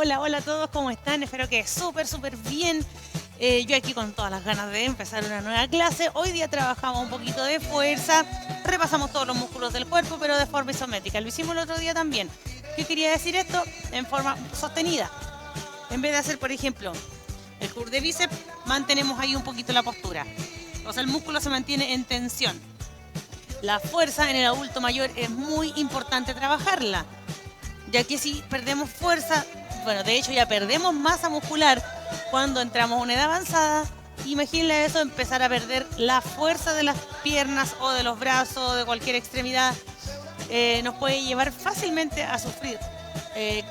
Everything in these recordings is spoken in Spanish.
Hola, hola a todos, ¿cómo están? Espero que súper bien. Yo aquí con todas las ganas de empezar una nueva clase. Hoy día trabajamos un poquito de fuerza, repasamos todos los músculos del cuerpo, pero de forma isométrica. Lo hicimos el otro día también. ¿Qué quería decir esto? En forma sostenida. En vez de hacer, por ejemplo, el curl de bíceps, mantenemos ahí un poquito la postura. O sea, el músculo se mantiene en tensión. La fuerza en el adulto mayor es muy importante trabajarla, ya que si perdemos fuerza, bueno, de hecho ya perdemos masa muscular cuando entramos a una edad avanzada. Imagínense eso, empezar a perder la fuerza de las piernas o de los brazos o de cualquier extremidad. Nos puede llevar fácilmente a sufrir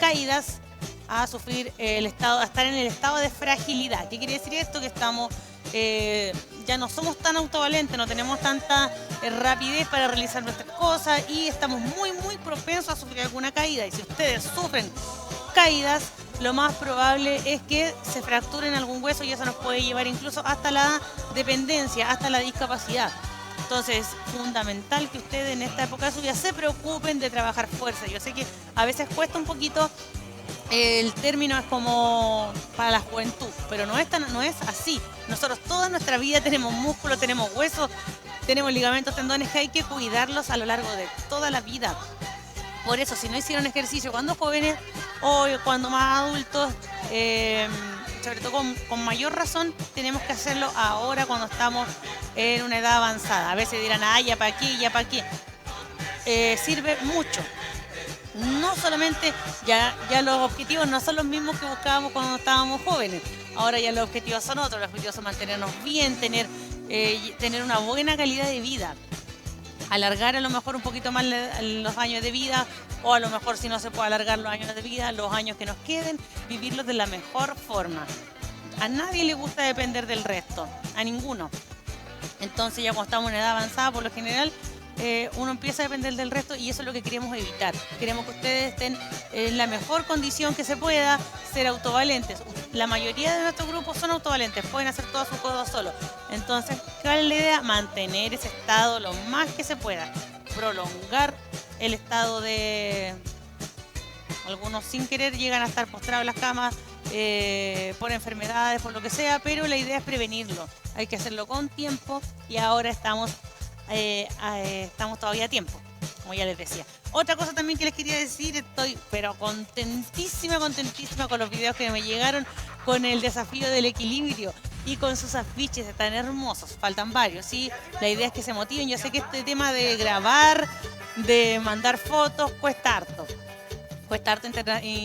caídas, a sufrir a estar en el estado de fragilidad. ¿Qué quiere decir esto? Que estamos ya no somos tan autovalentes, no tenemos tanta rapidez para realizar nuestras cosas y estamos muy propensos a sufrir alguna caída. Y si ustedes sufren caídas, lo más probable es que se fracturen algún hueso y eso nos puede llevar incluso hasta la dependencia, hasta la discapacidad. Entonces es fundamental que ustedes en esta época de su vida se preocupen de trabajar fuerza. Yo sé que a veces cuesta un poquito, el término es como para la juventud, pero no es así. Nosotros toda nuestra vida tenemos músculo, tenemos huesos, tenemos ligamentos, tendones que hay que cuidarlos a lo largo de toda la vida. Por eso, si no hicieron ejercicio cuando jóvenes o cuando más adultos, sobre todo con mayor razón, tenemos que hacerlo ahora cuando estamos en una edad avanzada. A veces dirán, ya para aquí, ya para aquí. Sirve mucho. No solamente, ya los objetivos no son los mismos que buscábamos cuando estábamos jóvenes. Ahora ya los objetivos son otros. Los objetivos son mantenernos bien, tener una buena calidad de vida. Alargar a lo mejor un poquito más los años de vida, o a lo mejor si no se puede alargar los años de vida, los años que nos queden, vivirlos de la mejor forma. A nadie le gusta depender del resto, a ninguno. Entonces ya cuando estamos en edad avanzada, por lo general, uno empieza a depender del resto y eso es lo que queremos evitar. Queremos que ustedes estén en la mejor condición que se pueda, ser autovalentes. La mayoría de nuestros grupos son autovalentes, pueden hacer todas sus cosas solos. Entonces, ¿cuál es la idea? Mantener ese estado lo más que se pueda. Prolongar el estado de... Algunos sin querer llegan a estar postrados en las camas por enfermedades, por lo que sea, pero la idea es prevenirlo. Hay que hacerlo con tiempo y ahora estamos todavía a tiempo, como ya les decía. Otra cosa también que les quería decir, estoy pero contentísima con los videos que me llegaron con el desafío del equilibrio y con sus afiches, están hermosos, faltan varios, ¿sí? La idea es que se motiven. Yo sé que este tema de grabar, de mandar fotos, cuesta harto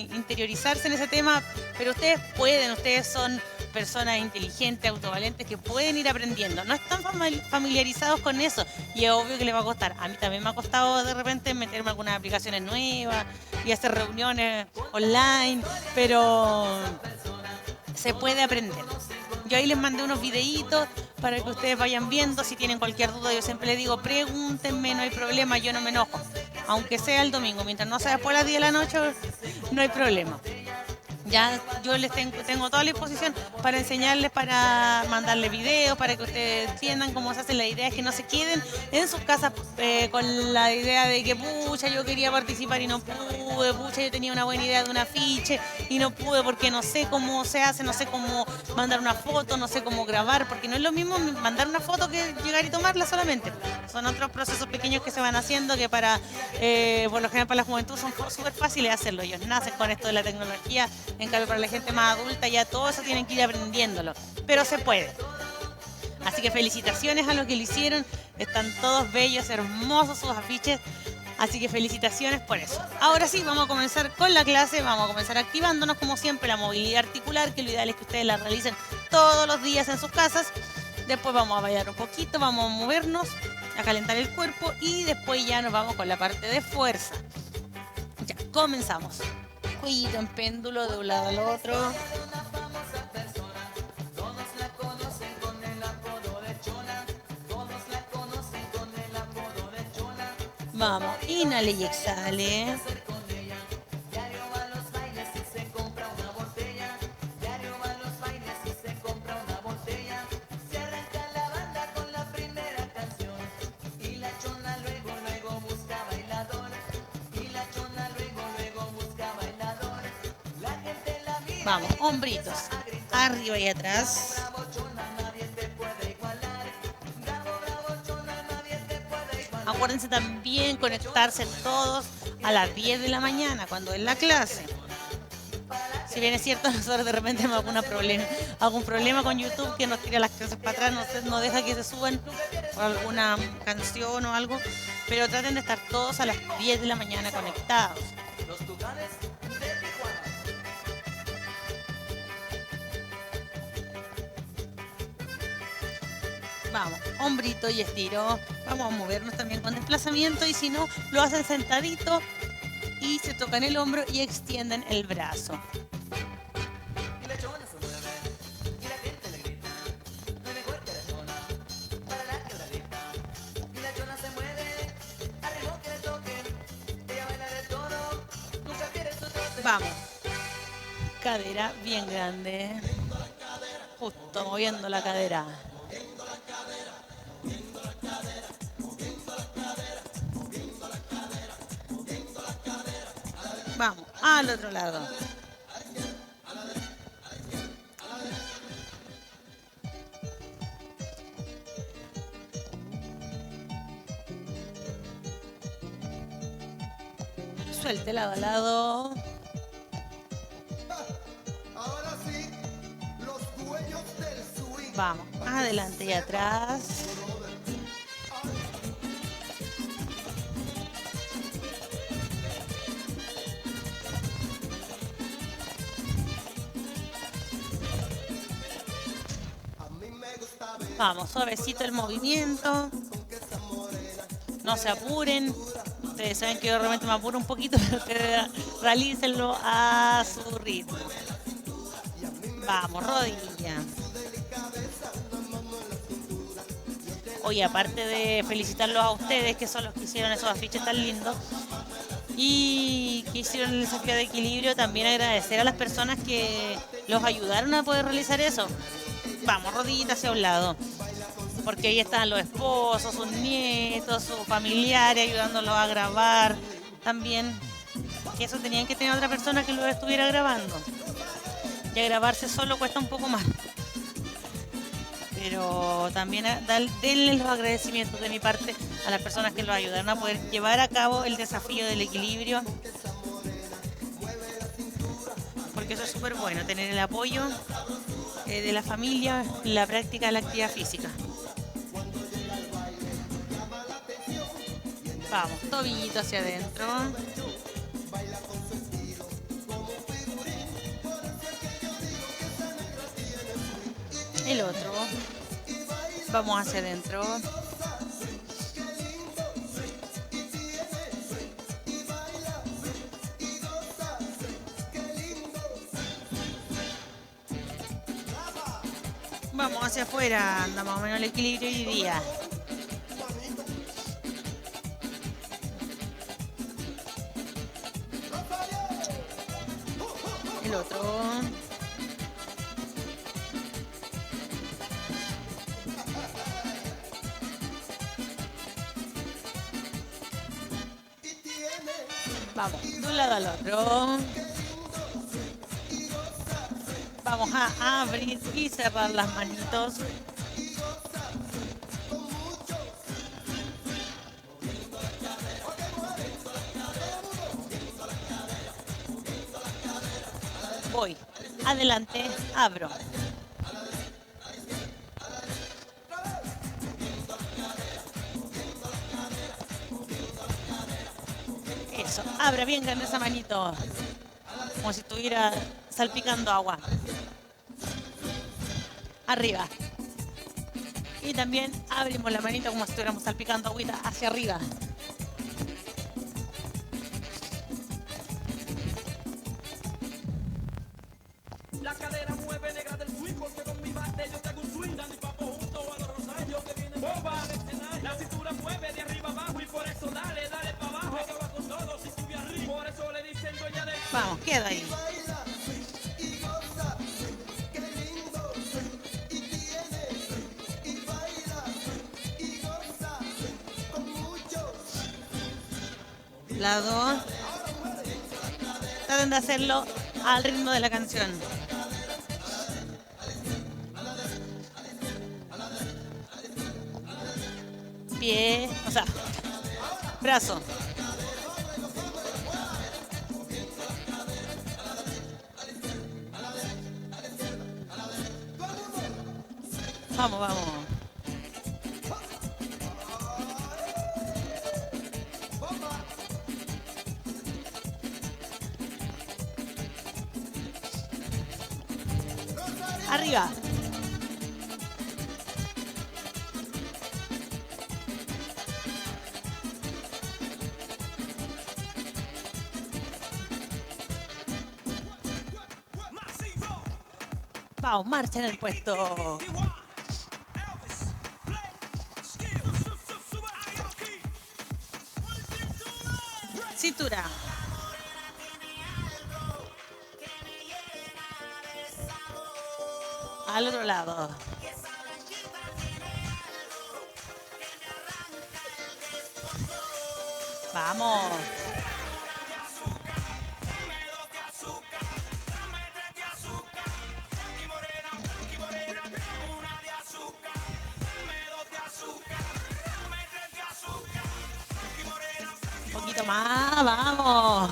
interiorizarse en ese tema, pero ustedes pueden, ustedes son personas inteligentes, autovalentes, que pueden ir aprendiendo. No están familiarizados con eso y es obvio que les va a costar. A mí también me ha costado de repente meterme algunas aplicaciones nuevas y hacer reuniones online, pero se puede aprender. Yo ahí les mandé unos videitos para que ustedes vayan viendo. Si tienen cualquier duda, yo siempre les digo, pregúntenme, no hay problema, yo no me enojo. Aunque sea el domingo, mientras no sea después de las 10 de la noche, no hay problema. Ya yo les tengo toda la disposición para enseñarles, para mandarles videos, para que ustedes entiendan cómo se hace. La idea es que no se queden en sus casas con la idea de que, pucha, yo quería participar y no pude, pucha, yo tenía una buena idea de un afiche y no pude porque no sé cómo se hace, no sé cómo mandar una foto, no sé cómo grabar, porque no es lo mismo mandar una foto que llegar y tomarla solamente. Son otros procesos pequeños que se van haciendo que por lo general para la juventud son súper fáciles de hacerlo. Ellos nacen con esto de la tecnología. En cambio, para la gente más adulta ya todo eso tienen que ir aprendiéndolo, pero se puede. Así que felicitaciones a los que lo hicieron, están todos bellos, hermosos sus afiches, así que felicitaciones por eso. Ahora sí, vamos a comenzar con la clase, vamos a comenzar activándonos como siempre, la movilidad articular, que lo ideal es que ustedes la realicen todos los días en sus casas. Después vamos a bailar un poquito, vamos a movernos, a calentar el cuerpo y después ya nos vamos con la parte de fuerza. Ya, comenzamos. Cuellito en péndulo de un lado al otro. Vamos, inhale y exhale. Vamos, hombritos. Arriba y atrás. Acuérdense también conectarse todos a las 10 de la mañana cuando es la clase. Si bien es cierto, nosotros de repente tenemos algún problema con YouTube que nos tira las clases para atrás, no deja que se suban por alguna canción o algo, pero traten de estar todos a las 10 de la mañana conectados. Vamos, hombrito y estiro. Vamos a movernos también con desplazamiento y si no, lo hacen sentadito y se tocan el hombro y extienden el brazo. Vamos. Cadera bien grande. Justo moviendo la cadera. Vamos, al otro lado. Suelte lado a lado. Ahora sí, los dueños del swing. Vamos, adelante y atrás. Vamos, suavecito el movimiento. No se apuren. Ustedes saben que yo realmente me apuro un poquito, pero ustedes realícenlo a su ritmo. Vamos, rodilla. Oye, aparte de felicitarlos a ustedes, que son los que hicieron esos afiches tan lindos, y que hicieron el desafío de equilibrio, también agradecer a las personas que los ayudaron a poder realizar eso. Vamos, rodillita hacia un lado. Porque ahí están los esposos, sus nietos, sus familiares ayudándolos a grabar. También, que eso tenían que tener otra persona que lo estuviera grabando. Y a grabarse solo cuesta un poco más. Pero también denle los agradecimientos de mi parte a las personas que los ayudaron a poder llevar a cabo el desafío del equilibrio. Porque eso es súper bueno, tener el apoyo de la familia en la práctica de la actividad física. Vamos, tobillito hacia adentro. El otro. Vamos hacia adentro. Vamos hacia afuera, anda más o menos el equilibrio hoy día. El otro. Vamos, de un lado al otro. Vamos a abrir y cerrar las manitos. Voy. Adelante, abro. Eso, abra bien grande esa manito. Como si estuviera salpicando agua. Arriba. Y también abrimos la manita como si estuviéramos salpicando agüita hacia arriba. La cadera mueve negra del swing porque con mi bate yo te hago un swing. Dani papo junto a los rosarios que vienen bomba al escenario. La cintura mueve de arriba abajo y por eso dale, dale para abajo. Que va con todo si sube arriba. Por eso le dicen dueña del... Vamos, queda ahí. Lado. Traten de hacerlo al ritmo de la canción. pie, o sea, brazo. Vamos, vamos. Arriba. Vamos, marcha en el puesto. Cintura. Al otro lado. Vamos. Un poquito más, vamos.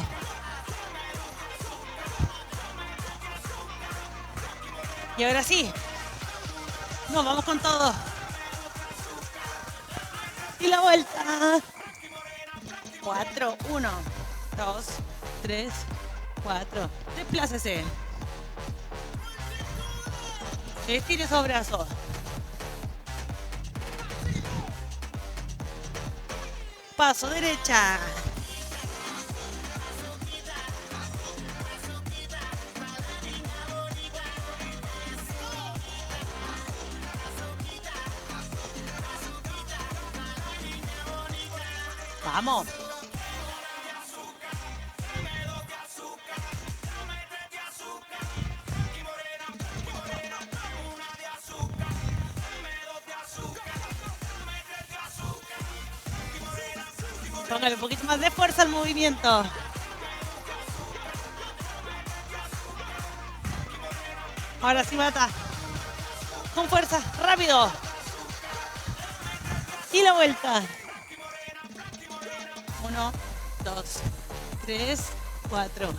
Y ahora sí. Nos vamos con todo. Y la vuelta. 4, 1, 2, 3, 4. Desplácese. Estire esos brazos. Paso derecha. Vamos. Póngale un poquito más de fuerza al movimiento. Ahora sí, Bata. Con fuerza, rápido. Y la vuelta. 1, 2, 3, 4.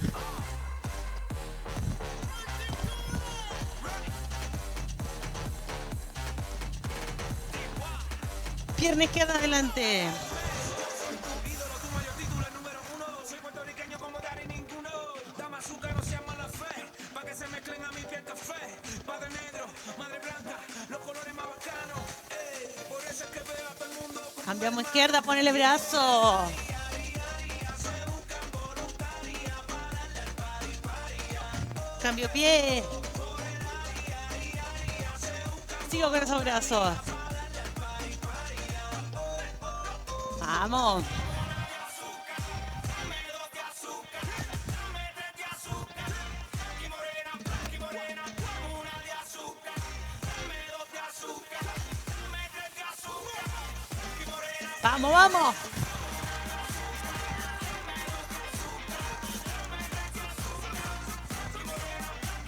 Pierna izquierda adelante. Cambiamos izquierda, ponele brazo. Cambio pie. Sigo con esos brazos. Vamos. Vamos, vamos.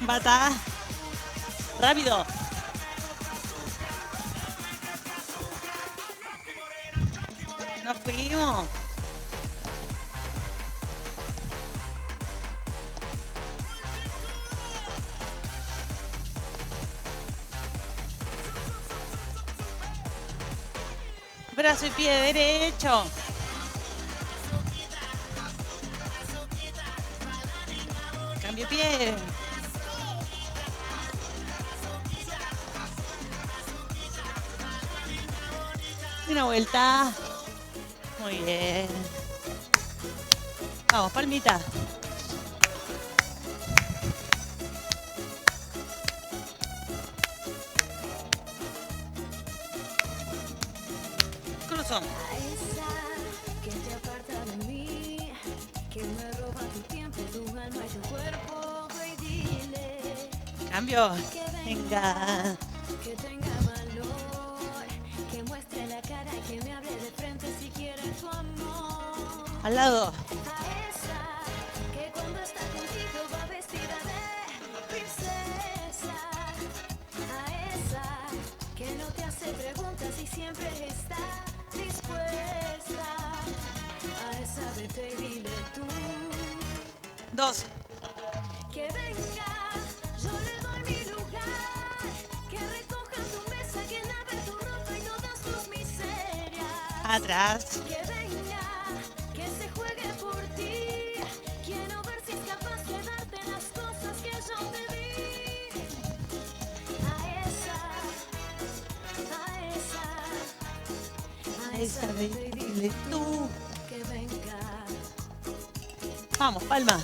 Bata. Rápido. Nos fuimos. Brazo y pie derecho. Cambio pie. Una vuelta. Muy bien. Vamos, palmita. Cruzón. Que te aparta de mí, que me roba tu tiempo, tu alma y tu cuerpo, ve y dile Cambio. que Venga. que tenga valor, que muestre la cara y que me hable de frente si quiere tu amor. Al lado. A esa que cuando está contigo va vestida de princesa, a esa que no te hace pregunta si siempre está dispuesta a esa vete y dile tú 2, que venga, yo le doy mi lugar, que recoja tu mesa, que lave tu ropa y todas tus miserias. atrás, Que venga, que se juegue por ti, quiero ver si es capaz de darte las cosas que yo te di. A esa vete y dile tú que venga. vamos, palma.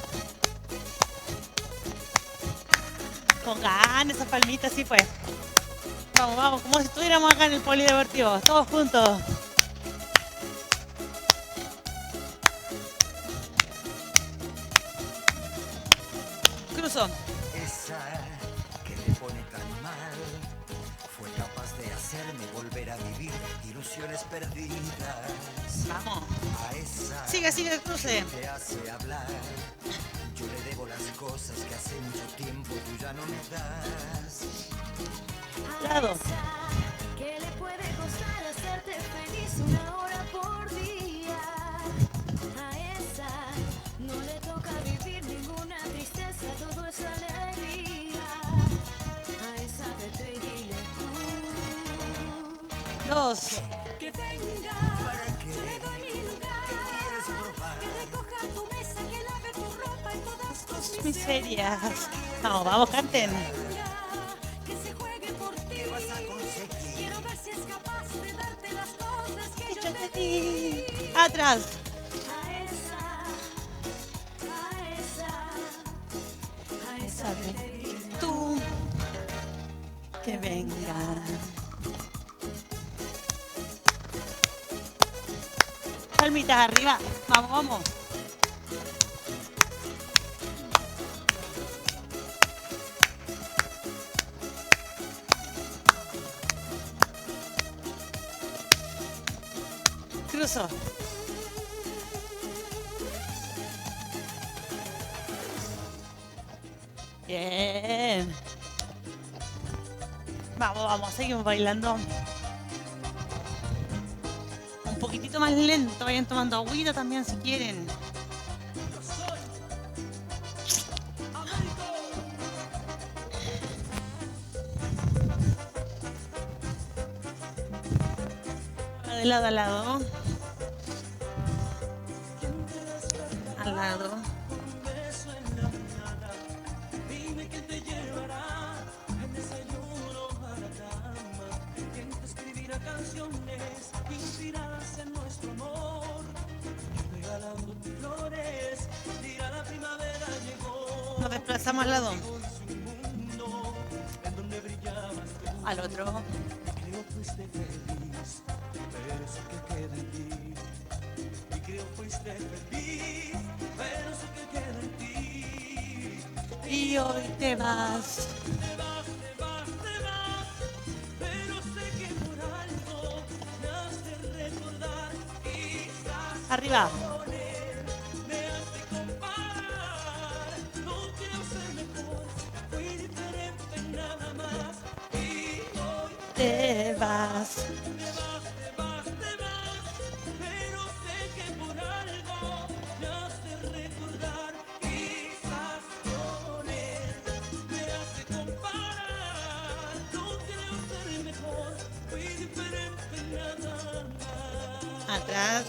Pongan esas palmitas, sí pues. Vamos, vamos, como si estuviéramos acá en el polideportivo, todos juntos. Cruzo. Esa que me pone tan mal fue capaz de hacerme volver a vivir ilusiones perdidas. Vamos. A esa Sigue, sigue, cruce. te hace hablar. Yo le debo las cosas que hace mucho tiempo tú ya no me das. Lado. Esa que le puede costar hacerte feliz una hora por día. A esa no le toca vivir ninguna tristeza, todo es alegría. A esa vete y dile tú 2, que venga, yo le doy mi lugar, que recoja tu mesa, que lave tu ropa y todas tus miserias. Vamos, vamos, canten. que se juegue por ti. Quiero ver si es capaz de darte las cosas que yo te di. Atrás. A esa vete y dile Tú. Que venga. Palmitas arriba. Vamos, vamos. Cruzo. Bien. Vamos, vamos, seguimos bailando. Un poquitito más lento, vayan tomando agüita también si quieren. De lado a lado. Al lado. Dime quién te llevará el desayuno a la cama, quién te escribirá canciones inspiradas en nuestro amor, regalándote flores, dirá la primavera llegó. Nos desplazamos al lado. Un mundo en donde brillabas tú, Al otro. creo fuiste feliz, pero eso que queda en ti. Y creo fuiste feliz, pero eso que queda en ti. Y hoy te vas. Te vas, pero sé que por algo me hace recordar, quizás Arriba. me hace comparar. No quiero ser mejor, fui diferente en nada más. Y hoy Te vas. pero sé que por algo me hace recordar, quizás con él me hace comparar. No creo ser mejor, fui diferente en nada más. Atrás.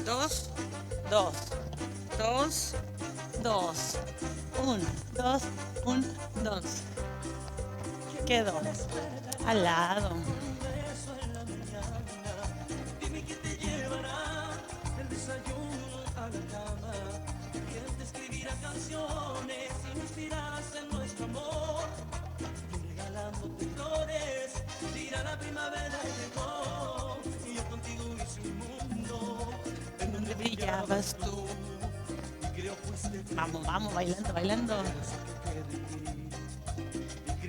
Dos, dos, dos, dos. Un, dos, un, dos. Quedó. Al lado. Dime quién te llevará el desayuno a la cama, quién te escribirá canciones inspiradas en nuestro amor, y regalándote flores, dirá la primavera llegó, y yo contigo hice un mundo en donde Brillabas tú. y creo fuiste feliz, Vamos, vamos, bailando, bailando. eso que queda en ti.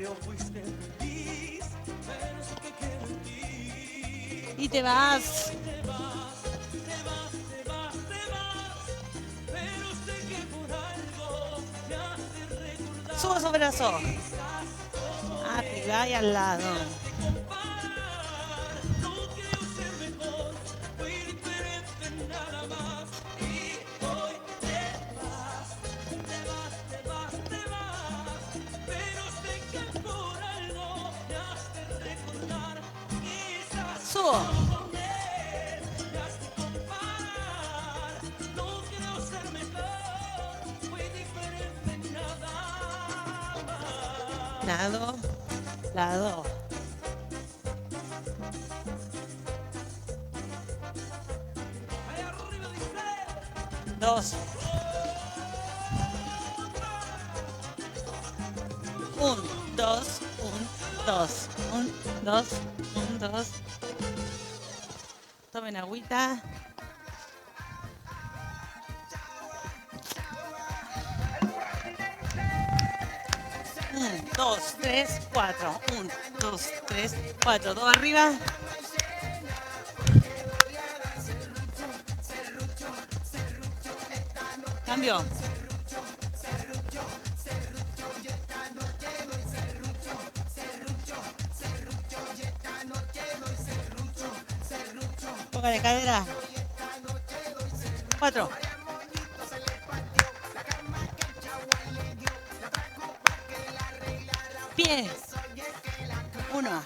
creo fuiste feliz, pero sé que quedo en ti. Y te vas. Te vas, te vas, te vas, te vas, pero sé que por algo me hace recordar. Suba su brazo. Arriba y al lado. Comparar, no creo ser mejor, fui diferente nada más. Y hoy te vas, te vas, te vas, te vas, pero sé que por algo me hace recordar. Quizás Subo. con él me hace comparar, no creo ser mejor, fui diferente nada más. Lado. Lado. Ahí arriba dice. 2. 1, 2, 1, 2. 1, 2, 1, 2. Tomen agüita. Un, dos, tres, cuatro. 1, 2, 3, 4. Dos arriba. Cambio. Toca de cadera. 4. Pie. 1,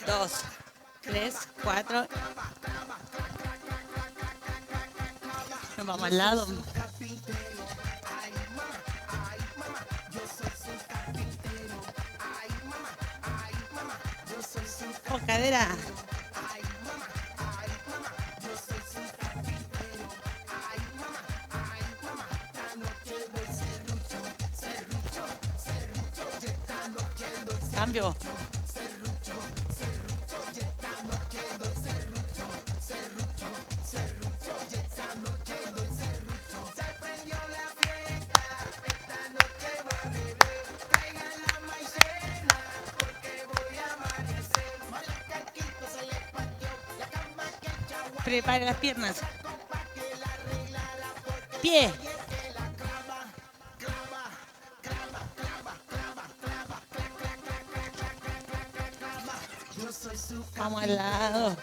2, 3, 4. Nos vamos al lado. Con cadera. Cambio. Prepare las piernas. Pie. Vamos al lado.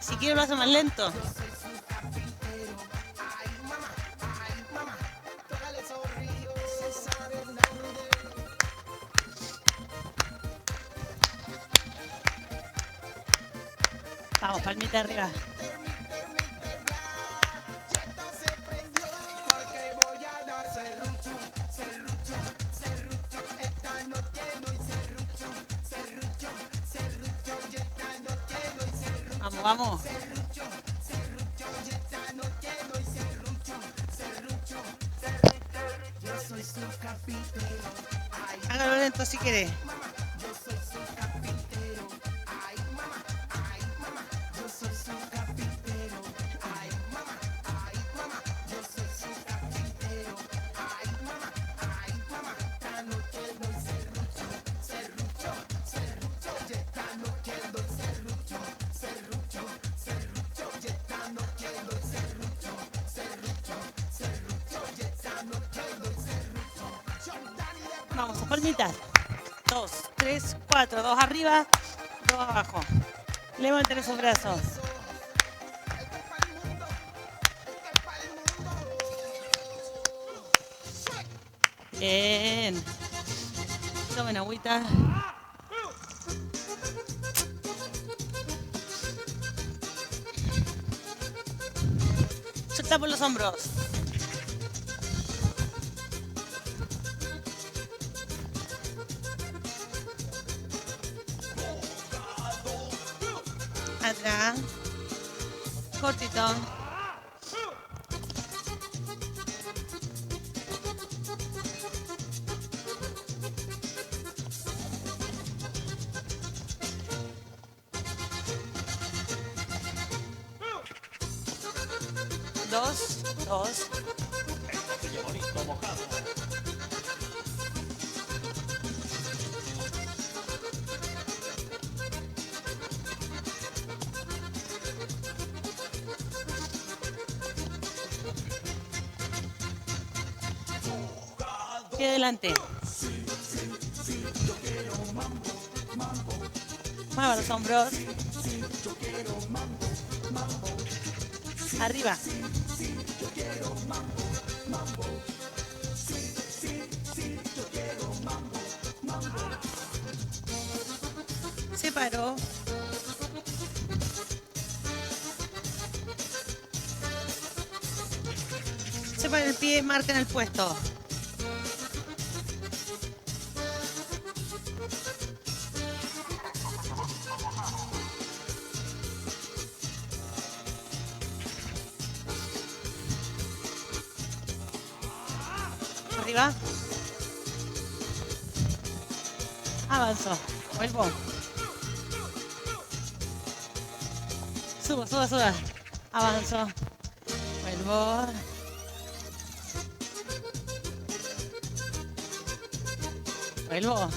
Si quiero lo hace más lento. Vamos, palmita arriba. Vamos, vamos. Hágalo lento si quiere. Vamos a palmitas. 2, 3, 4. 2 arriba, 2 abajo. Levanten esos brazos. Bien. Tomen agüita. Suelta por los hombros. Atrás. Cortito. 2, 2. Oye, bonito, mojado. Y adelante. Mueva los hombros. Arriba. Se paró. Separa el pie, marca en el puesto. Arriba. Avanzo. Vuelvo. Subo, suba, suba. Avanzo. Vuelvo. Vuelvo.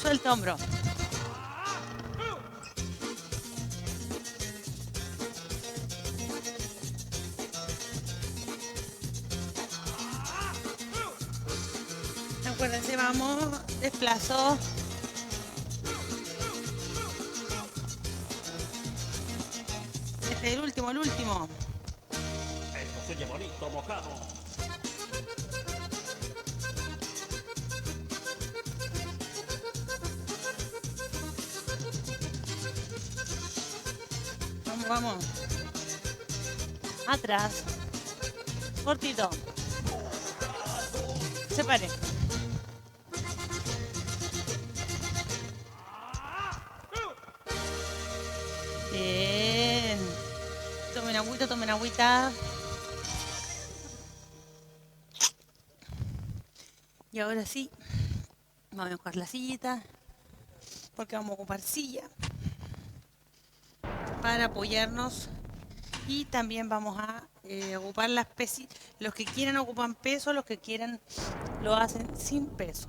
Suelta hombro. Acuérdense, vamos, desplazo. Este es el último, el último. Eso se oye bonito, mojado. Vamos, vamos. Atrás. Cortito. Separe. Bien. Tomen agüita, tomen agüita. Y ahora sí, vamos a buscar la sillita, porque vamos a ocupar silla para apoyarnos. Y también vamos a ocupar las pesas. Los que quieran ocupan peso, los que quieran lo hacen sin peso.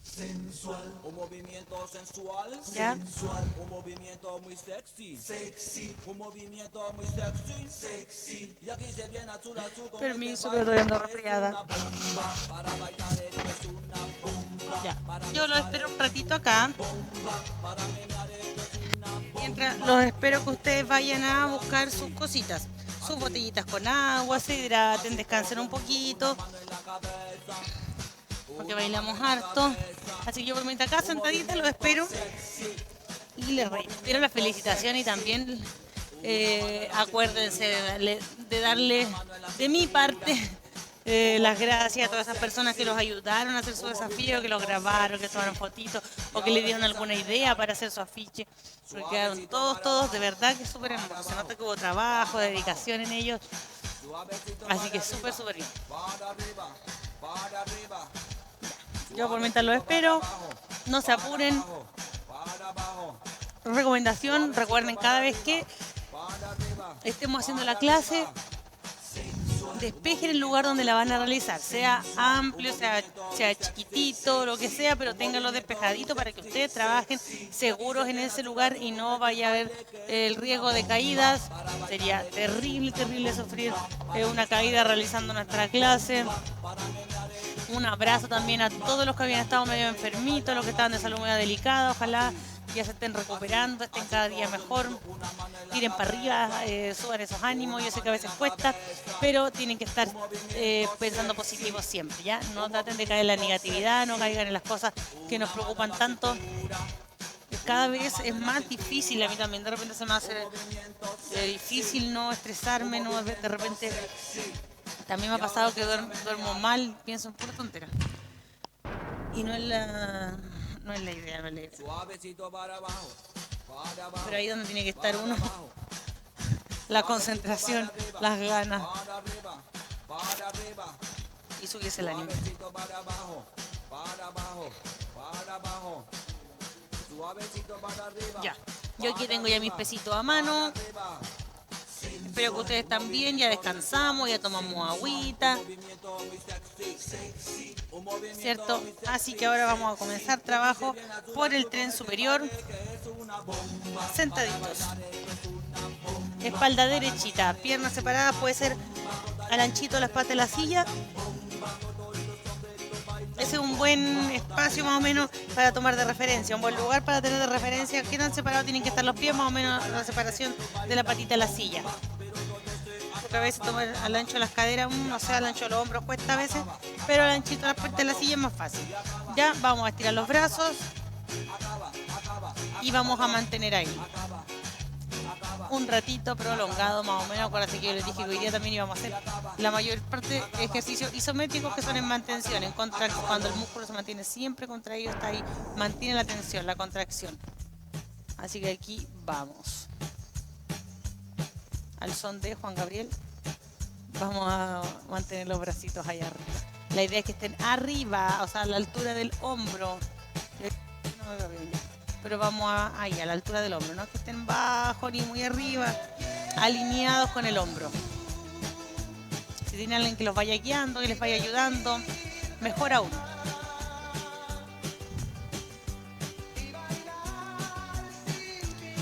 Sensual, un movimiento sensual, ¿Ya? sensual, un movimiento muy sexy, sexy, un movimiento muy sexy, sexy. Y aquí se viene azul azul con Permiso, este que baile, estoy ando es resfriada. una bomba, para bailar esto es una bomba, Ya. para Yo lo gozar espero un ratito acá. para menear esto es una bomba. Mientras los espero que ustedes vayan a buscar sus cositas, sus botellitas con agua, se hidraten, descansen un poquito, porque bailamos harto. Así que yo por mientras acá sentadita los espero y les reitero la felicitación y también acuérdense de darle de mi parte las gracias a todas esas personas que los ayudaron a hacer su desafío, que los grabaron, que tomaron fotitos o que le dieron alguna idea para hacer su afiche. Porque quedaron todos, de verdad que súper hermosos. Se nota que hubo trabajo, dedicación en ellos. Así que súper bien. Yo por mientras los espero, no se apuren. Recomendación, recuerden cada vez que estemos haciendo la clase, despejen el lugar donde la van a realizar, sea amplio, sea chiquitito, lo que sea, pero ténganlo despejadito para que ustedes trabajen seguros en ese lugar y no vaya a haber el riesgo de caídas. Sería terrible sufrir una caída realizando nuestra clase. Un abrazo también a todos los que habían estado medio enfermitos, los que estaban de salud medio delicada, ojalá ya se estén recuperando, estén cada día mejor, tiren para arriba, suban esos ánimos. Yo sé que a veces cuesta, pero tienen que estar pensando positivo siempre, ¿ya? No traten de caer en la negatividad, no caigan en las cosas que nos preocupan tanto. Cada vez es más difícil, a mí también de repente se me hace difícil no estresarme, no de repente también me ha pasado que duermo mal, pienso en pura tontera. Y no es la idea, no es la idea. Suavecito para abajo, para abajo. Pero ahí donde tiene que estar uno, la concentración, las ganas y subirse el ánimo. Suavecito para abajo, para abajo, para abajo. Suavecito para arriba. Ya, yo aquí tengo ya mis pesitos a mano. Espero que ustedes también, ya descansamos, ya tomamos agüita, ¿cierto? Así que ahora vamos a comenzar trabajo por el tren superior, sentaditos. Espalda derechita, piernas separadas, puede ser al anchito las patas de la silla. Ese es un buen espacio más o menos para tomar de referencia, un buen lugar para tener de referencia. ¿Qué tan separados tienen que estar los pies? Más o menos la separación de la patita de la silla. Porque a veces tomar al ancho de las caderas, no sé, al ancho de los hombros cuesta a veces, pero al anchito de la parte de la silla es más fácil. Ya, vamos a estirar los brazos y vamos a mantener ahí un ratito prolongado más o menos. Acuérdense que yo les dije que hoy día también íbamos a hacer la mayor parte de ejercicios isométricos que son en mantención, en contracción. Cuando el músculo se mantiene siempre contraído, está ahí, mantiene la tensión, la contracción. Así que aquí vamos. Al son de Juan Gabriel, vamos a mantener los bracitos allá arriba. La idea es que estén arriba, o sea, a la altura del hombro. No me veo bien, pero vamos ahí, a la altura del hombro, no que estén bajo ni muy arriba, alineados con el hombro. Si tienen alguien que los vaya guiando, que les vaya ayudando, mejor aún.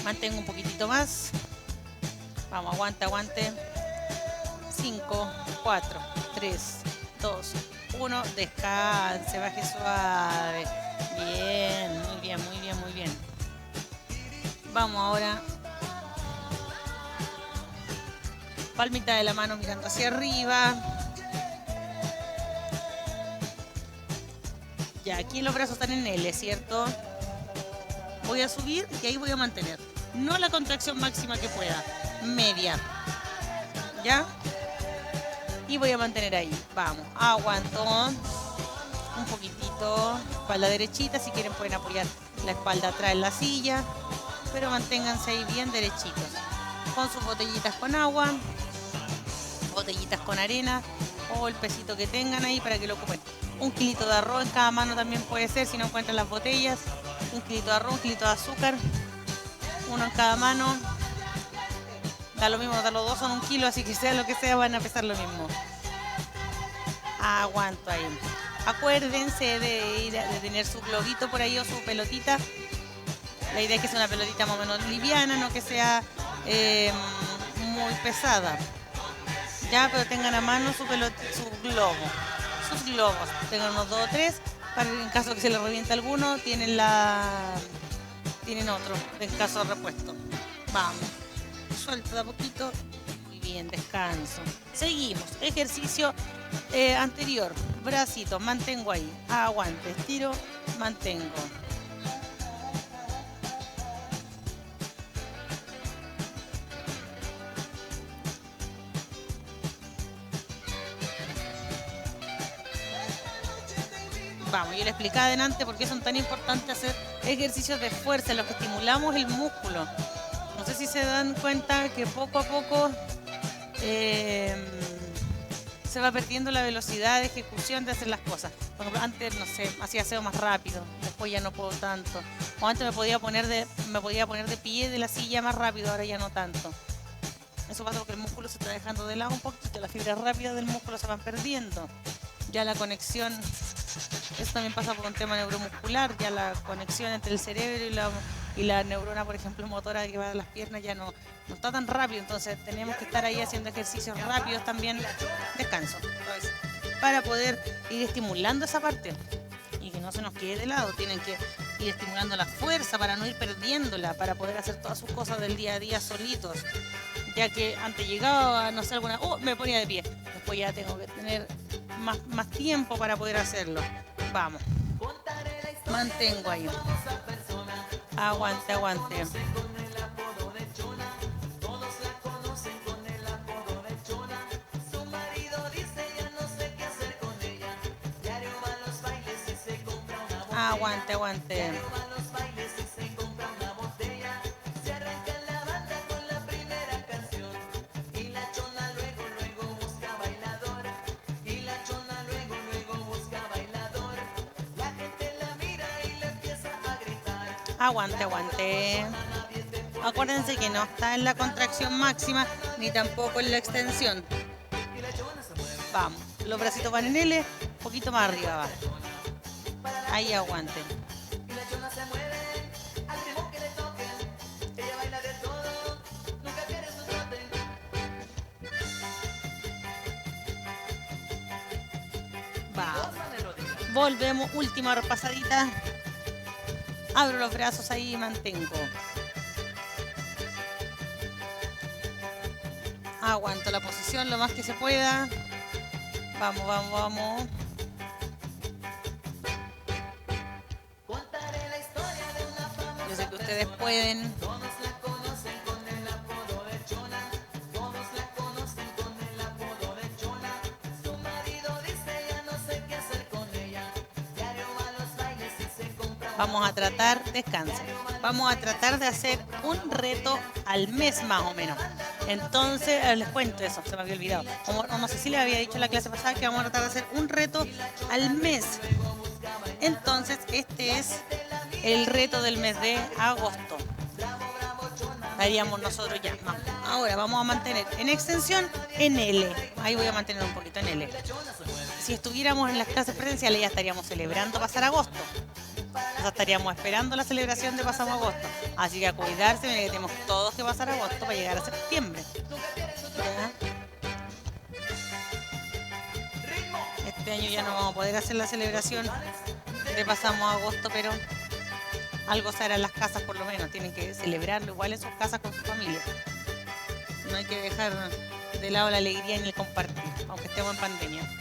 Mantengo un poquitito más. Vamos, aguante, aguante. 5, 4, 3, 2, 1. Descanse, baje suave. Bien, muy bien, muy bien, muy bien. Vamos ahora. Palmita de la mano mirando hacia arriba. Ya, aquí los brazos están en L, ¿cierto? Voy a subir y ahí voy a mantener. No la contracción máxima que pueda. Media. ¿Ya? Y voy a mantener ahí. Vamos. Aguanto. Un poquitito. Espalda derechita. Si quieren pueden apoyar la espalda atrás en la silla. Pero manténganse ahí bien derechitos. Con sus botellitas con agua. Botellitas con arena. O el pesito que tengan ahí para que lo ocupen. Un kilito de arroz en cada mano también puede ser. Si no encuentran las botellas. Un kilito de arroz, un kilito de azúcar. Uno en cada mano. Da lo mismo, da los dos son 1 kilo, así que sea lo que sea, van a pesar lo mismo. Aguanto ahí. Acuérdense de tener su globito por ahí o su pelotita. La idea es que sea una pelotita más o menos liviana, no que sea muy pesada. Ya, pero tengan a mano su globo. Sus globos. Tengan unos 2 o 3. Para en caso que se les reviente alguno, tienen otro, en caso de repuesto. Vamos. Suelto de a poquito. Muy bien, descanso. Seguimos. Ejercicio anterior. Bracitos, mantengo ahí. Aguante, estiro, mantengo. Vamos, yo le explicaba adelante por qué son tan importantes hacer ejercicios de fuerza en los que estimulamos el músculo. No sé si se dan cuenta que poco a poco se va perdiendo la velocidad de ejecución de hacer las cosas. Por ejemplo, antes, no sé, hacía aseo más rápido, después ya no puedo tanto. O antes me podía poner de pie de la silla más rápido, ahora ya no tanto. Eso pasa porque el músculo se está dejando de lado un poquito, las fibras rápidas del músculo se van perdiendo. Ya la conexión, eso también pasa por un tema neuromuscular, ya la conexión entre el cerebro y la neurona, por ejemplo, motora que va a las piernas ya no está tan rápido, entonces tenemos que estar ahí haciendo ejercicios rápidos también, descanso, entonces, para poder ir estimulando esa parte y que no se nos quede de lado. Tienen que ir estimulando la fuerza para no ir perdiéndola, para poder hacer todas sus cosas del día a día solitos, ya que antes llegaba, no sé, me ponía de pie, después ya tengo que tener más tiempo para poder hacerlo. Vamos, mantengo ahí, aguante, aguante. Aguante, aguante. Aguante, aguante. Acuérdense que no está en la contracción máxima ni tampoco en la extensión. Vamos, los bracitos van en L, un poquito más arriba va. Ahí aguanten. Va. Volvemos, última repasadita. Abro los brazos ahí y mantengo. Aguanto la posición lo más que se pueda. Vamos, vamos, vamos. Yo sé que ustedes pueden. Vamos a tratar, descansen. Vamos a tratar de hacer un reto al mes más o menos. Entonces, les cuento eso, se me había olvidado. Como, no sé si les había dicho en la clase pasada que vamos a tratar de hacer un reto al mes. Entonces, este es el reto del mes de agosto. Haríamos nosotros ya. Vamos. Ahora vamos a mantener en extensión en L. Ahí voy a mantener un poquito en L. Si estuviéramos en las clases presenciales ya estaríamos celebrando pasar agosto. O sea, estaríamos esperando la celebración de pasamos agosto. Así que a cuidarse, que tenemos todos que pasar agosto para llegar a septiembre. ¿Ya? Este año ya no vamos a poder hacer la celebración de pasamos agosto, pero algo se hará en las casas por lo menos. Tienen que celebrarlo igual en sus casas con su familia. No hay que dejar de lado la alegría ni el compartir, aunque estemos en pandemia.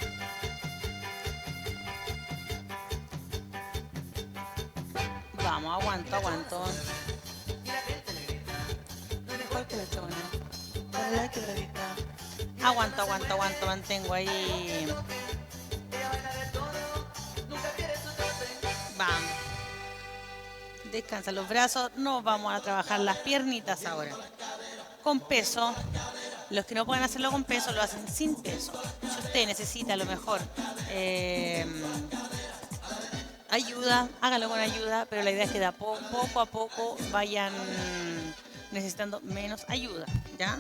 Vamos, aguanto, aguanto. Aguanto, aguanto, aguanto, mantengo ahí. Vamos. Descansa los brazos. Nos vamos a trabajar las piernitas ahora. Con peso. Los que no pueden hacerlo con peso lo hacen sin peso. Si usted necesita a lo mejor ayuda, hágalo con ayuda, pero la idea es que de poco a poco vayan necesitando menos ayuda, ¿ya?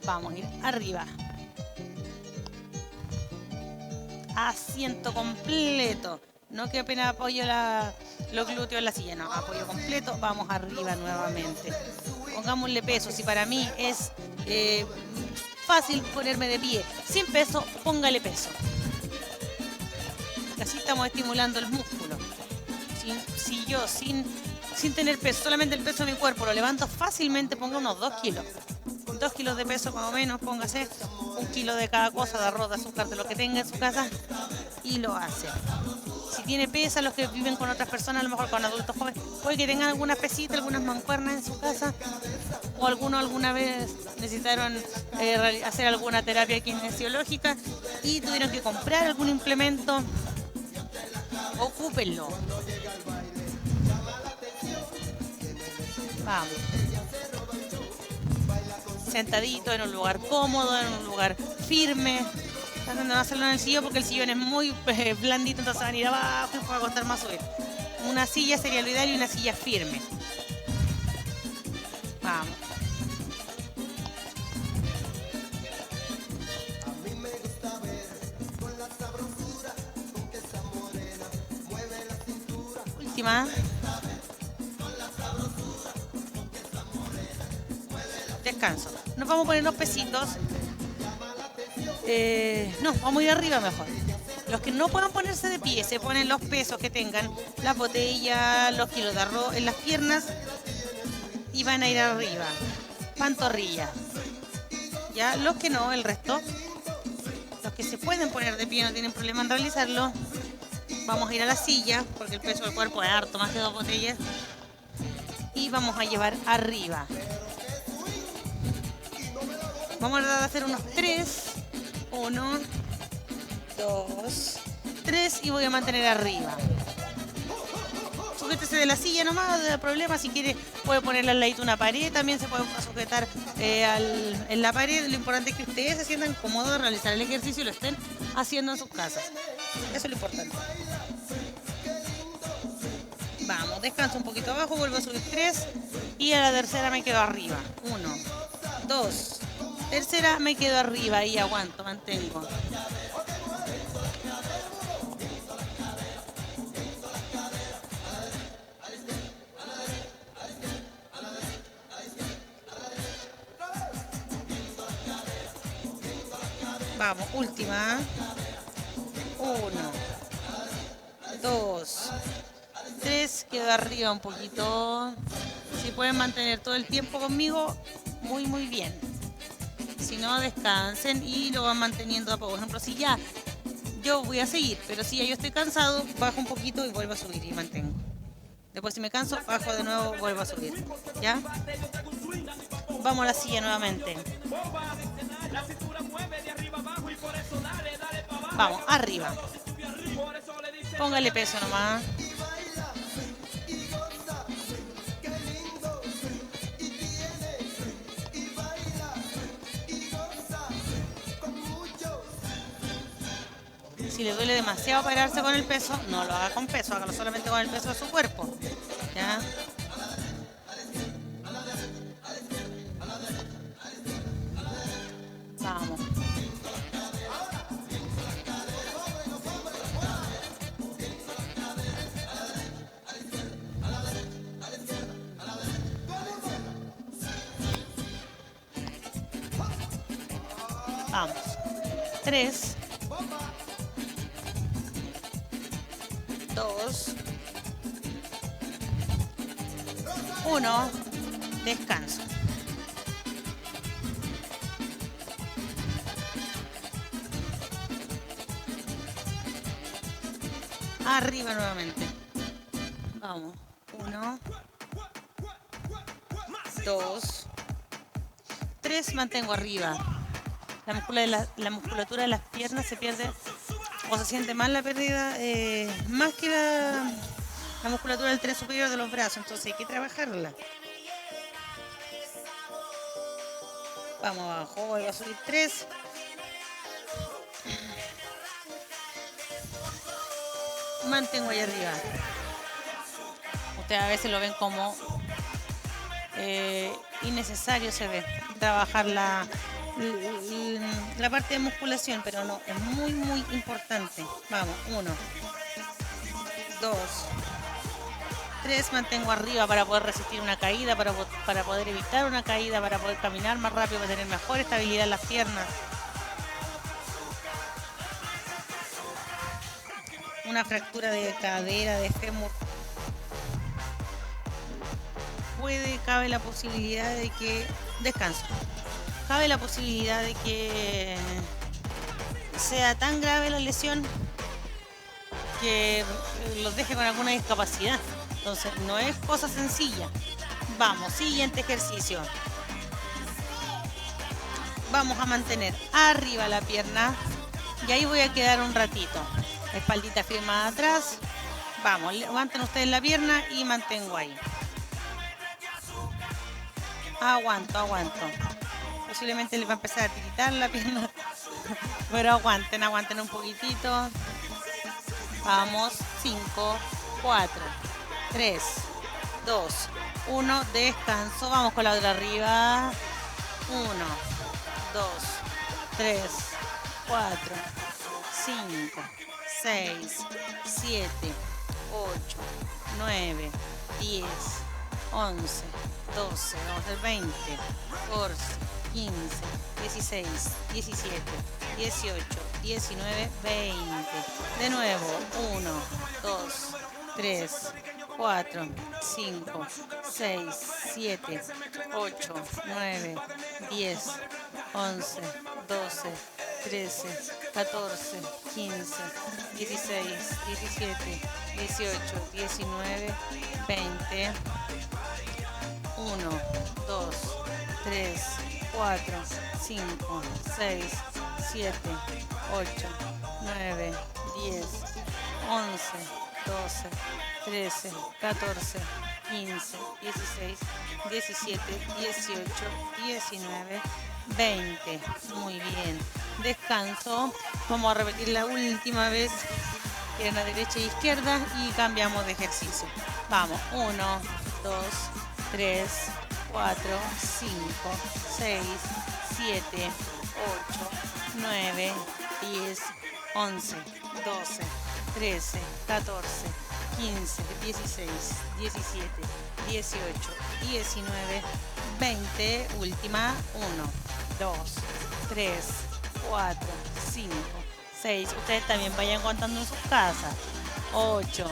Vamos a ir arriba. Asiento completo. No que apenas apoyo los glúteos en la silla, no, apoyo completo. Vamos arriba nuevamente. Pongámosle peso. Si para mí es fácil ponerme de pie sin peso, póngale peso. Así estamos estimulando el músculo. Si yo sin tener peso, solamente el peso de mi cuerpo lo levanto fácilmente, ponga unos 2 kilos. 2 kilos de peso más o menos, póngase 1 kilo de cada cosa, de arroz, de azúcar, de lo que tenga en su casa, y lo hace. Si tiene pesa, los que viven con otras personas, a lo mejor con adultos jóvenes, puede que tengan alguna pesita, algunas mancuernas en su casa, o algunos alguna vez necesitaron hacer alguna terapia kinesiológica y tuvieron que comprar algún implemento. Ocúpenlo. Vamos. Sentadito, en un lugar cómodo, en un lugar firme. Tratando de hacerlo en el sillón porque el sillón es muy blandito, entonces van a ir abajo y va a costar más subir. Una silla sería lo ideal y una silla firme. Vamos. Última. Descanso. Nos vamos a poner los pesitos. No, vamos a ir arriba mejor. Los que no puedan ponerse de pie, se ponen los pesos que tengan, las botellas, los kilos de arroz en las piernas y van a ir arriba. Pantorrilla. Ya, los que no, el resto. Los que se pueden poner de pie, no tienen problema en realizarlo. Vamos a ir a la silla, porque el peso del cuerpo es harto, más que 2 botellas. Y vamos a llevar arriba. Vamos a tratar de hacer unos 3. 1, 2, 3 y voy a mantener arriba. Sujétese de la silla nomás, no hay problema. Si quiere puede ponerle al ladito una pared, también se puede sujetar en la pared. Lo importante es que ustedes se sientan cómodos de realizar el ejercicio y lo estén haciendo en sus casas. Eso es lo importante. Vamos, descanso un poquito abajo, vuelvo a subir 3 y a la tercera me quedo arriba. 1, 2, tercera me quedo arriba y aguanto, mantengo. Vamos, última. 1, 2, 3, quedo arriba un poquito. Si pueden mantener todo el tiempo conmigo, muy muy bien. Si no, descansen y lo van manteniendo a poco. Por ejemplo, si ya yo voy a seguir, pero si ya yo estoy cansado, bajo un poquito y vuelvo a subir y mantengo. Después si me canso, bajo de nuevo, vuelvo a subir. ¿Ya? Vamos a la silla nuevamente. Vamos, arriba. Póngale peso nomás. Si le duele demasiado pararse con el peso, no lo haga con peso, hágalo solamente con el peso de su cuerpo. ¿Ya? Vamos. Vamos. 3, 2, 1, descanso. Arriba nuevamente. Vamos. 1, 2, 3, mantengo arriba. La musculatura de las piernas se pierde o se siente más la pérdida, más que la musculatura del tren superior de los brazos, entonces hay que trabajarla. Vamos abajo, vuelvo a subir 3. Mantengo ahí arriba. Ustedes a veces lo ven como innecesario, se ve trabajar la parte de musculación, pero no, es muy muy importante. Vamos, 1, 2, 3, mantengo arriba para poder resistir una caída, para poder evitar una caída, para poder caminar más rápido, para tener mejor estabilidad en las piernas. Una fractura de cadera, de fémur, cabe la posibilidad de que descanso. Cabe la posibilidad de que sea tan grave la lesión que los deje con alguna discapacidad. Entonces, no es cosa sencilla. Vamos, siguiente ejercicio. Vamos a mantener arriba la pierna y ahí voy a quedar un ratito. Espaldita firmada atrás. Vamos, levanten ustedes la pierna y mantengo ahí. Aguanto. Posiblemente les va a empezar a tiritar la pierna, pero aguanten un poquitito. Vamos, 5, 4, 3, 2, 1, descanso. Vamos con la otra arriba. 1, 2, 3, 4, 5, 6, 7, 8, 9, 10, 11, 12, vamos al 20, 14, 15, 16, 17, 18, 19, 20. De nuevo, 1, 2, 3, 4, 5, 6, 7, 8, 9, 10, 11, 12, 13, 14, 15, 16, 17, 18, 19, 20. 1, 2, 3, 4, 5, 6, 7, 8, 9, 10, 11, 12, 13, 14, 15, 16, 17, 18, 19, 20. Muy bien. Descanso. Vamos a repetir la última vez pierna derecha e izquierda y cambiamos de ejercicio. Vamos, 1, 2, 3, 4, 5, 6, 7, 8, 9, 10, 11, 12, 13, 14, 15, 16, 17, 18, 19, 20, última, 1, 2, 3, 4, 5, 6, ustedes también vayan contando en sus casas, 8,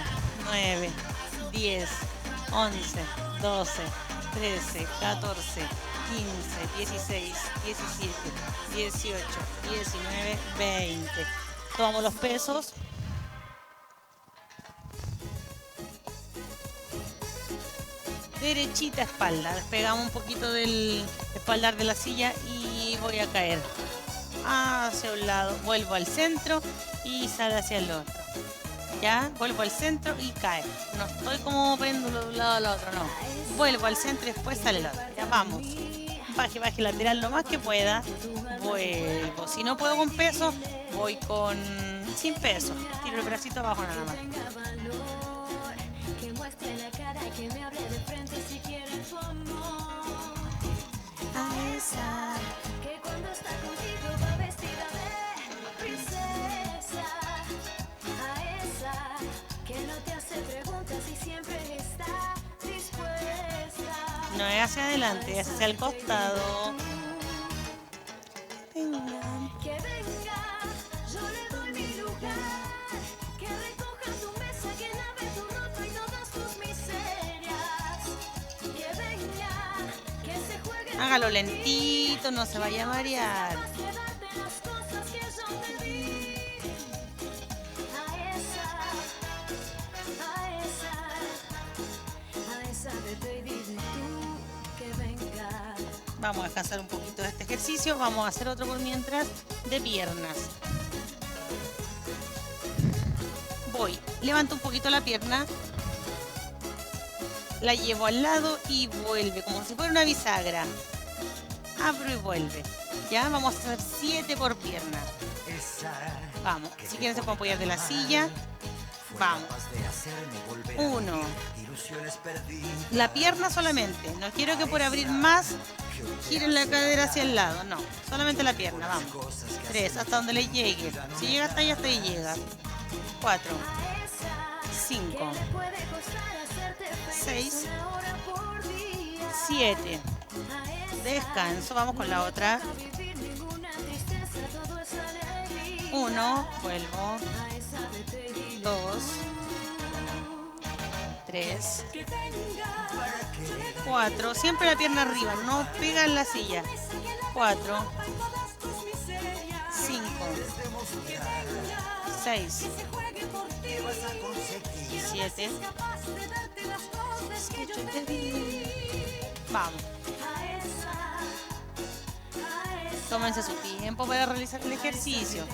9, 10, 11, 12, 13, 14, 15, 16, 17, 18, 19, 20. Tomamos los pesos. Derechita espalda, despegamos un poquito del espaldar de la silla y voy a caer hacia un lado, vuelvo al centro y sale hacia el otro. Ya, vuelvo al centro y cae. No estoy como péndulo de un lado al otro, no. Vuelvo al centro y después sale el otro. Ya vamos. Baje, baje lateral lo más que pueda. Vuelvo. Si no puedo con peso, voy con sin peso. Tiro el bracito abajo nada más. A esa que cuando está contigo va vestida de princesa. A esa que no te hace preguntas y siempre está dispuesta. No es hacia adelante, es hacia el costado. Que venga, yo le doy mi lugar. Que recoja tu mesa, que lave tu ropa y todas tus miserias. Que venga, que se juegue. Hágalo lentito, no se vaya a marear. Capaz de darte las cosas que yo te di. A esa bebé, dile tú que venga. Vamos a descansar un poquito de este ejercicio. Vamos a hacer otro por mientras de piernas. Voy, levanto un poquito la pierna, la llevo al lado y vuelve, como si fuera una bisagra. Abro y vuelve. Ya, vamos a hacer 7 por pierna. Vamos, si quieren se pueden apoyar de la silla. Vamos. 1. La pierna solamente. No quiero que por abrir más giren la cadera hacia el lado. No, solamente la pierna. Vamos. 3, hasta donde le llegue. Si llega hasta ahí, hasta ahí llega. 4, 5, 6, 7. Descanso. Vamos con la otra. 1, vuelvo. 2, 3, 4. Siempre la pierna arriba, no pega en la silla. 4, 5, 6, 7. Vamos. Tómense su tiempo para realizar el ejercicio.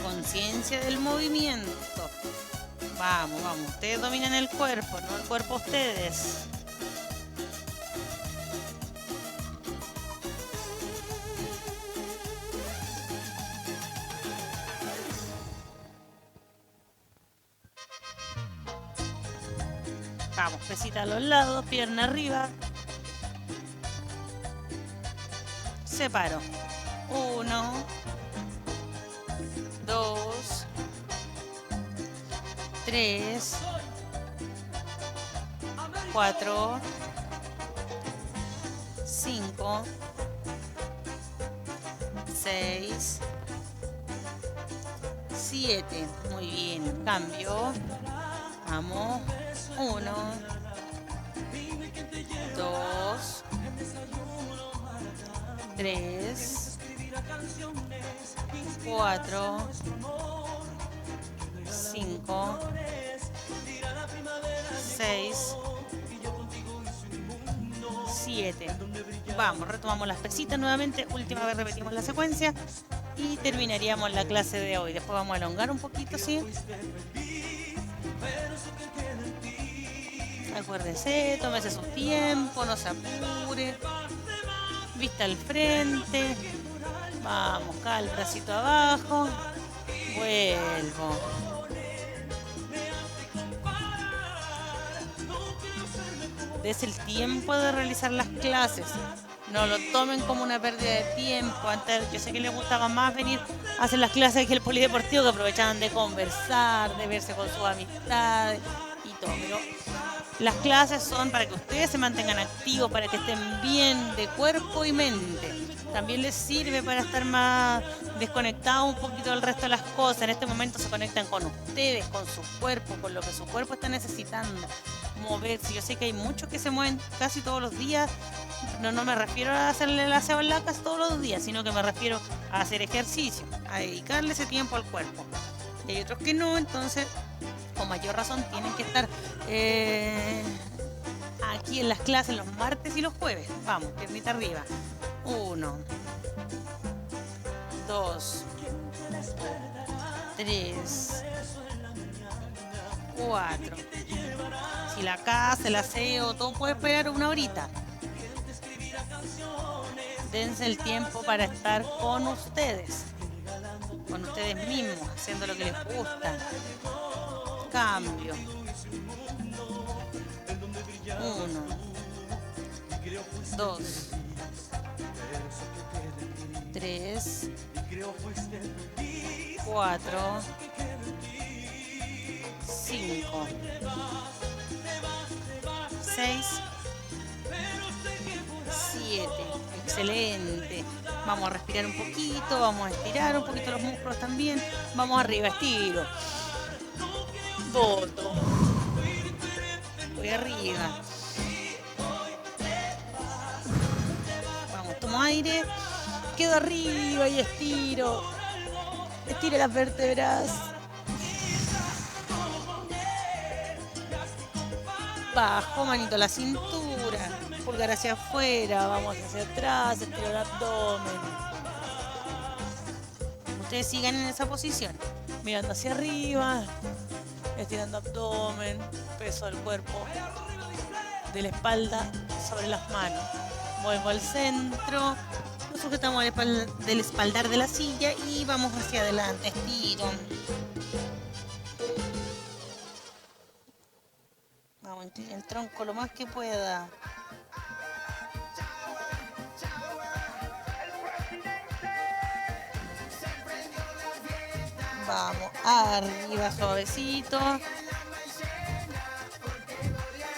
Conciencia del movimiento. Vamos, vamos. Ustedes dominan el cuerpo, no el cuerpo ustedes. Vamos, pesita a los lados, pierna arriba. Separo. 1, 2, 3, 4, 5, 6, 7. Muy bien. Cambio. Vamos. 1, 2, 3, 4, 5, 6, 7. Vamos, retomamos las pesitas nuevamente. Última vez repetimos la secuencia y terminaríamos la clase de hoy. Después vamos a elongar un poquito, ¿sí? Acuérdese, tómese su tiempo, no se apure. Vista al frente. Vamos, acá el bracito abajo. Vuelvo. Des el tiempo de realizar las clases. No lo tomen como una pérdida de tiempo. Antes yo sé que les gustaba más venir a hacer las clases aquí en el polideportivo, que aprovechaban de conversar, de verse con sus amistades y todo. Pero las clases son para que ustedes se mantengan activos, para que estén bien de cuerpo y mente. También les sirve para estar más desconectados un poquito del resto de las cosas. En este momento se conectan con ustedes, con su cuerpo, con lo que su cuerpo está necesitando. Moverse. Yo sé que hay muchos que se mueven casi todos los días. No me refiero a hacerle el aseo en la casa todos los días, sino que me refiero a hacer ejercicio, a dedicarle ese tiempo al cuerpo. Y hay otros que no, entonces con mayor razón tienen que estar aquí en las clases los martes y los jueves. Vamos, piernita arriba. 1, 2, 3, 4. Si la casa, el aseo, todo puede esperar una horita. Dense el tiempo para estar con ustedes mismos, haciendo lo que les gusta. Cambio. 1, 2, 3, 4, 5, 6, 7. Excelente. Vamos a respirar un poquito, vamos a estirar un poquito los músculos también. Vamos arriba, estiro. Boto. Voy arriba. Vamos, tomo aire. Quedo arriba y estiro. Estire las vértebras. Bajo, manito a la cintura, pulgar hacia afuera, vamos hacia atrás, estiro el abdomen. Ustedes sigan en esa posición, mirando hacia arriba, estirando abdomen, peso del cuerpo, de la espalda sobre las manos. Vuelvo al centro, nos sujetamos del espaldar de la silla y vamos hacia adelante, estiro. El tronco lo más que pueda. Vamos, arriba suavecito.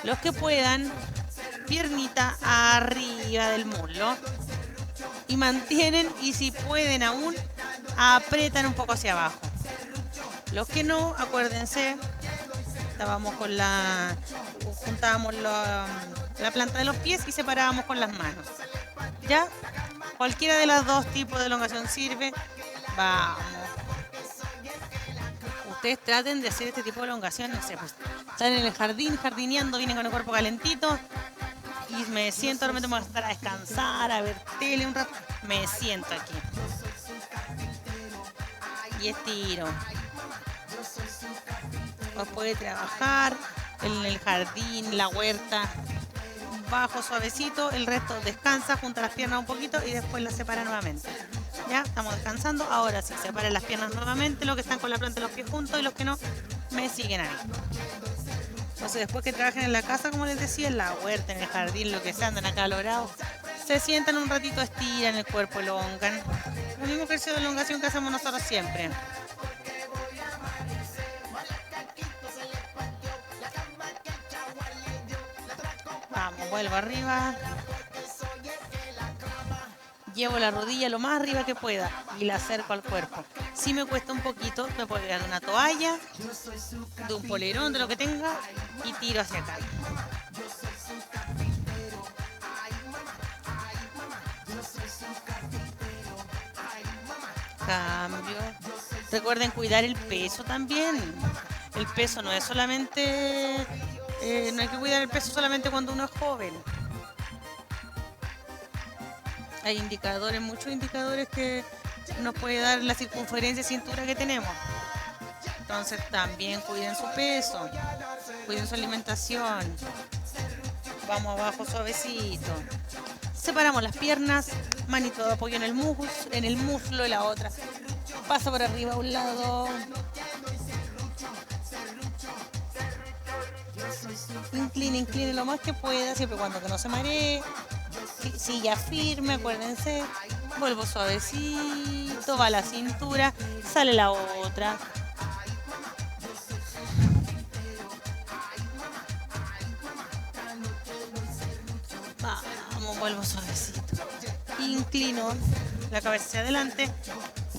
Los que puedan, piernita arriba del muslo. Y mantienen, y si pueden aún, apretan un poco hacia abajo. Los que no, acuérdense, estábamos con juntábamos la planta de los pies y separábamos con las manos. ¿Ya? Cualquiera de los dos tipos de elongación sirve. Vamos. Ustedes traten de hacer este tipo de elongación, no sé, pues están en el jardín, jardineando, vienen con el cuerpo calentito y me siento, ahora me tengo que estar a descansar, a ver tele un rato, me siento aquí. Y estiro. O puede trabajar en el jardín, la huerta, bajo suavecito, el resto descansa, junta las piernas un poquito y después las separa nuevamente. Ya, estamos descansando, ahora sí, separen las piernas nuevamente, los que están con la planta de los pies juntos y los que no, me siguen ahí. Entonces después que trabajen en la casa, como les decía, en la huerta, en el jardín, lo que sea, andan acalorados, se sientan un ratito, estiran el cuerpo, elongan. El mismo ejercicio de elongación que hacemos nosotros siempre. Vamos, vuelvo arriba. Llevo la rodilla lo más arriba que pueda y la acerco al cuerpo. Si me cuesta un poquito, me puedo pegar de una toalla, de un polerón, de lo que tenga, y tiro hacia acá. Cambio. Recuerden cuidar el peso también. El peso no es solamente... no hay que cuidar el peso solamente cuando uno es joven. Hay indicadores, muchos indicadores que nos puede dar la circunferencia de cintura que tenemos. Entonces también cuiden su peso. Cuiden su alimentación. Vamos abajo suavecito. Separamos las piernas, manito de apoyo en el muslo y la otra. Pasa por arriba a un lado. Incline lo más que pueda, siempre y cuando que no se maree. Silla firme, acuérdense. Vuelvo suavecito, va la cintura, sale la otra. Vamos, vuelvo suavecito. Inclino la cabeza hacia adelante.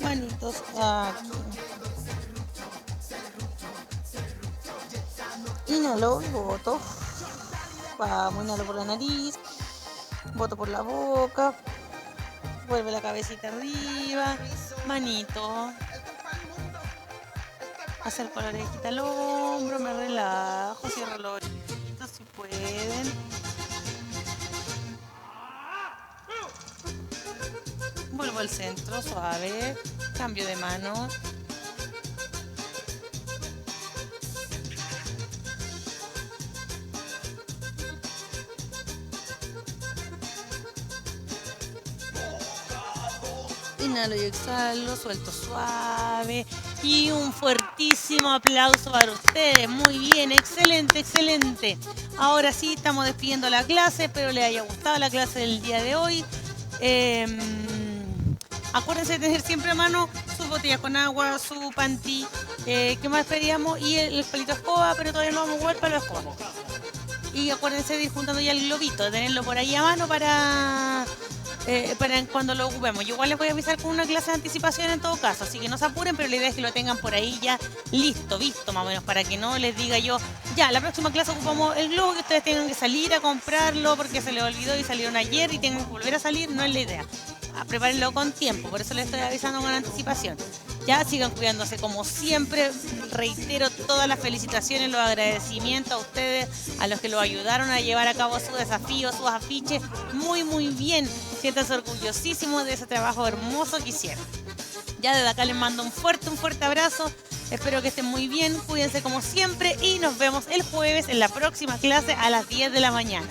Manitos aquí. Inhalo y boto. Vamos, inhalo por la nariz. Boto por la boca. Vuelve la cabecita arriba. Manito. Acerco la orejita al hombro. Me relajo. Cierro los ojitos si pueden. Vuelvo al centro, suave. Cambio de mano. Inhalo y exhalo, suelto suave. Y un fuertísimo aplauso para ustedes. Muy bien, excelente, excelente. Ahora sí, estamos despidiendo la clase. Espero les haya gustado la clase del día de hoy. Acuérdense de tener siempre a mano sus botellas con agua, su panty. ¿Qué más pedíamos? Y el palito de escoba, pero todavía no vamos a jugar para la escoba. Y acuérdense de ir juntando ya el globito, de tenerlo por ahí a mano para cuando lo ocupemos. Yo igual les voy a avisar con una clase de anticipación en todo caso, así que no se apuren, pero la idea es que lo tengan por ahí ya listo, visto más o menos, para que no les diga yo, ya, la próxima clase ocupamos el globo, que ustedes tengan que salir a comprarlo porque se les olvidó y salieron ayer y tengan que volver a salir, no es la idea. Prepárenlo con tiempo, por eso les estoy avisando con anticipación. Ya sigan cuidándose como siempre. Reitero todas las felicitaciones, los agradecimientos a ustedes, a los que lo ayudaron a llevar a cabo su desafío, sus afiches. Muy, muy bien. Siéntanse orgullosísimos de ese trabajo hermoso que hicieron. Ya desde acá les mando un fuerte abrazo. Espero que estén muy bien. Cuídense como siempre y nos vemos el jueves en la próxima clase a las 10 de la mañana.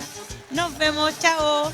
Nos vemos. Chao.